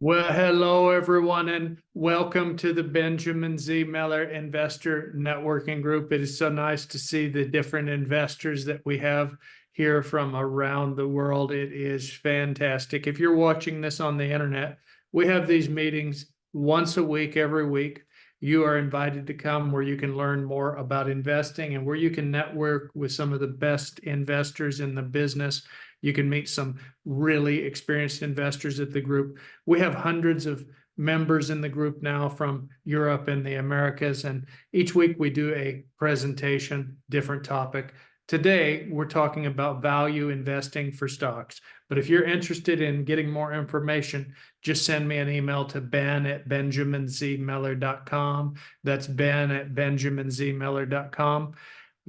Well, hello everyone, and welcome to the Benjamin Z. Miller Investor Networking Group. It is so nice to see the different investors that we have here from around the world. It is fantastic. If you're watching this on the internet, we have these meetings once a week, every week. You are invited to come where you can learn more about investing and where you can network with some of the best investors in the business. You can meet some really experienced investors at the group. We have hundreds of members in the group now from Europe and the Americas, and each week we do a presentation, different topic. Today, we're talking about value investing for stocks. But if you're interested in getting more information, just send me an email to ben@benjaminzmiller.com. That's ben@benjaminzmiller.com.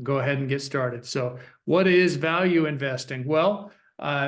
Go ahead and get started. So what is value investing? Well,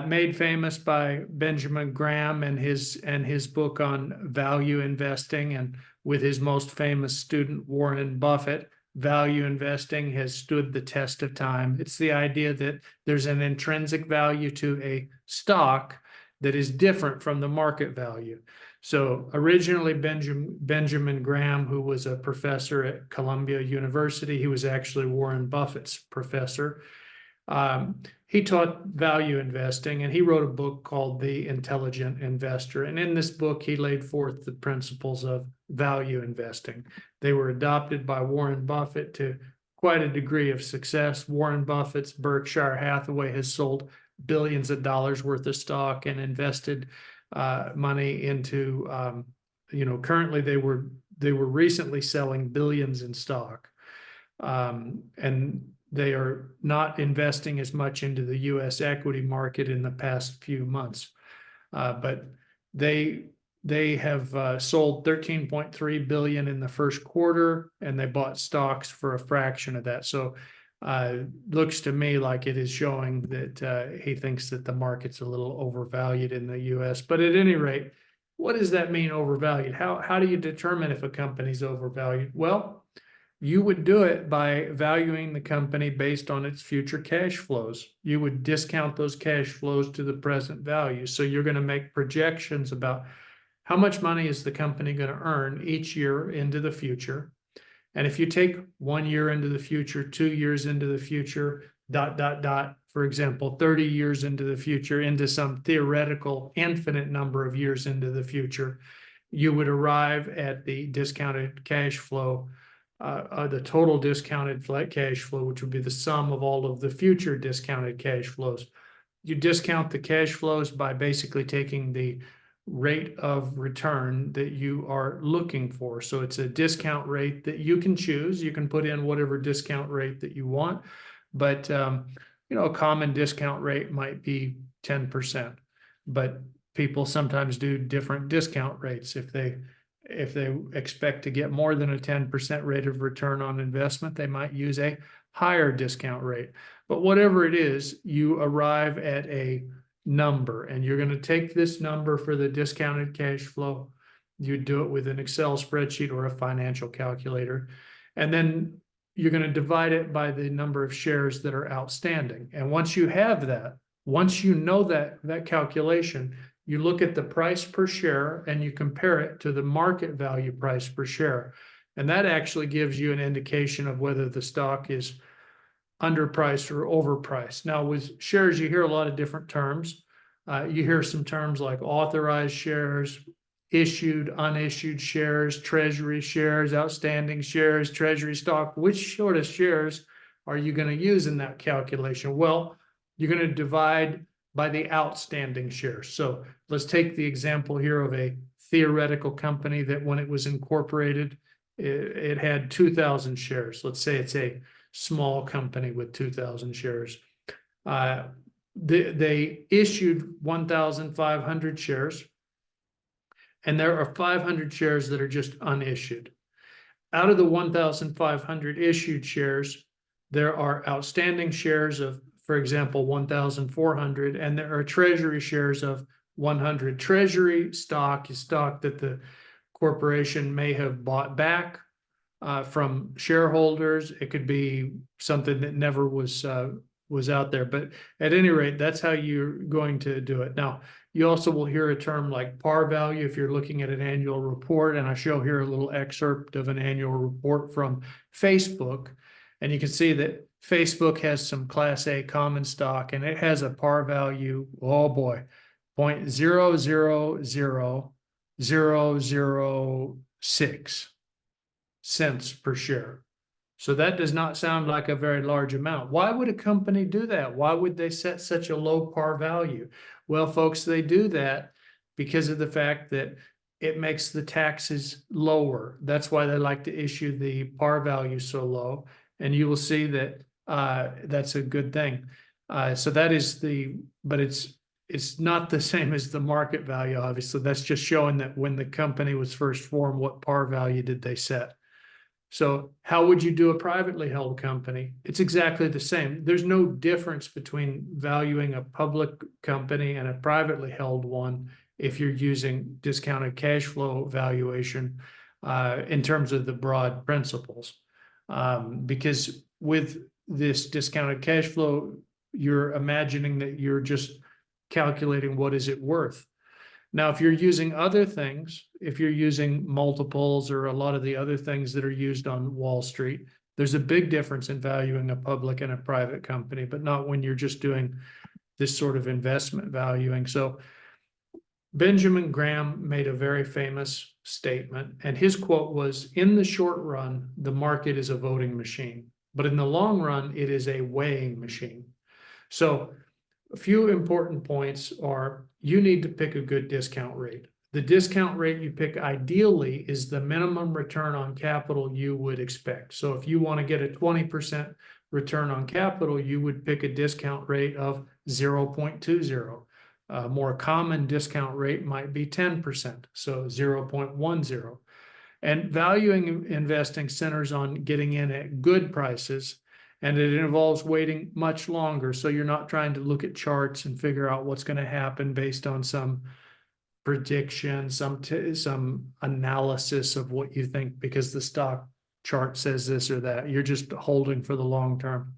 made famous by Benjamin Graham and his book on value investing, and with his most famous student, Warren Buffett. Value investing has stood the test of time. It's the idea that there's an intrinsic value to a stock that is different from the market value. So originally, Benjamin Graham, who was a professor at Columbia University, he was actually Warren Buffett's professor. He taught value investing, and he wrote a book called The Intelligent Investor. And in this book, he laid forth the principles of value investing. They were adopted by Warren Buffett to quite a degree of success. Warren Buffett's Berkshire Hathaway has sold billions of dollars worth of stock and invested money into, currently they were recently selling billions in stock. And they are not investing as much into the U.S. equity market in the past few months. But they have sold 13.3 billion in the first quarter, and they bought stocks for a fraction of that. So looks to me like it is showing that he thinks that the market's a little overvalued in the U.S. But at any rate, what does that mean, overvalued? How do you determine if a company's overvalued? Well, you would do it by valuing the company based on its future cash flows. You would discount those cash flows to the present value. So you're going to make projections about how much money is the company going to earn each year into the future. And if you take 1 year into the future, 2 years into the future, for example, 30 years into the future, into some theoretical infinite number of years into the future, you would arrive at the discounted cash flow, the total discounted flat cash flow, which would be the sum of all of the future discounted cash flows. You discount the cash flows by basically taking the rate of return that you are looking for. So it's a discount rate that you can choose. You can put in whatever discount rate that you want, but a common discount rate might be 10%, but people sometimes do different discount rates. If they expect to get more than a 10% rate of return on investment, they might use a higher discount rate. But whatever it is, you arrive at a number, and you're going to take this number for the discounted cash flow. You do it with an Excel spreadsheet or a financial calculator, and then you're going to divide it by the number of shares that are outstanding. And once you have that, once you know that calculation, you look at the price per share and you compare it to the market value price per share. And that actually gives you an indication of whether the stock is underpriced or overpriced. Now, with shares, you hear a lot of different terms. You hear some terms like authorized shares, issued, unissued shares, treasury shares, outstanding shares, treasury stock. Which sort of shares are you going to use in that calculation? Well, you're going to divide by the outstanding shares. So let's take the example here of a theoretical company that when it was incorporated, it had 2,000 shares. Let's say it's a small company with 2,000 shares. They issued 1,500 shares, and there are 500 shares that are just unissued. Out of the 1,500 issued shares, there are outstanding shares of, for example, 1,400, and there are treasury shares of 100. Treasury stock is stock that the corporation may have bought back from shareholders. It could be something that never was out there. But at any rate, that's how you're going to do it. Now, You also will hear a term like par value if you're looking at an annual report. And I show here a little excerpt of an annual report from Facebook. And you can see that Facebook has some Class A common stock, and it has a par value, oh boy, 0.000006 cents per share. So that does not sound like a very large amount. Why would a company do that? Why would they set such a low par value? Well, folks, they do that because of the fact that it makes the taxes lower. That's why they like to issue the par value so low. And you will see that that's a good thing. So that is but it's not the same as the market value, obviously. That's just showing that when the company was first formed, what par value did they set? So how would you do a privately held company? It's exactly the same. There's no difference between valuing a public company and a privately held one if you're using discounted cash flow valuation in terms of the broad principles. Because with this discounted cash flow, you're imagining that you're just calculating what is it worth. Now, if you're using other things, if you're using multiples or a lot of the other things that are used on Wall Street, there's a big difference in valuing a public and a private company, but not when you're just doing this sort of investment valuing. So Benjamin Graham made a very famous statement, and his quote was, "In the short run, the market is a voting machine, but in the long run, it is a weighing machine." So a few important points are you need to pick a good discount rate. The discount rate you pick ideally is the minimum return on capital you would expect. So if you want to get a 20% return on capital, you would pick a discount rate of 0.20. A more common discount rate might be 10%, so 0.10. And valuing investing centers on getting in at good prices, and it involves waiting much longer. So you're not trying to look at charts and figure out what's going to happen based on some prediction, some analysis of what you think because the stock chart says this or that. You're just holding for the long term.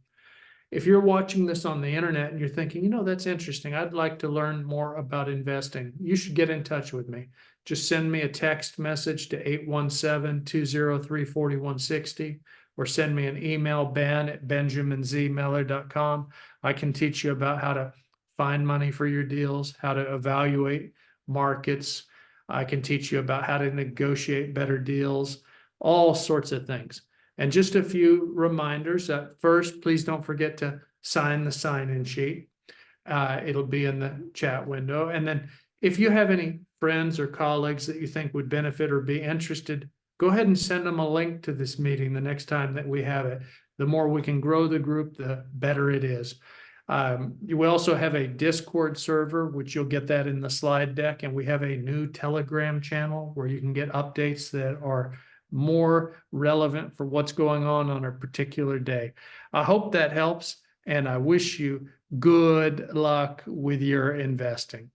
If you're watching this on the internet and you're thinking, that's interesting, I'd like to learn more about investing, you should get in touch with me. Just send me a text message to 817-203-4160 or send me an email, ben@benjaminzmiller.com. I can teach you about how to find money for your deals, how to evaluate markets. I can teach you about how to negotiate better deals, all sorts of things. And just a few reminders. First, please don't forget to sign the sign-in sheet. It'll be in the chat window. And then if you have any friends or colleagues that you think would benefit or be interested, go ahead and send them a link to this meeting the next time that we have it. The more we can grow the group, the better it is. We also have a Discord server, which you'll get that in the slide deck. And we have a new Telegram channel where you can get updates that are more relevant for what's going on a particular day. I hope that helps, and I wish you good luck with your investing.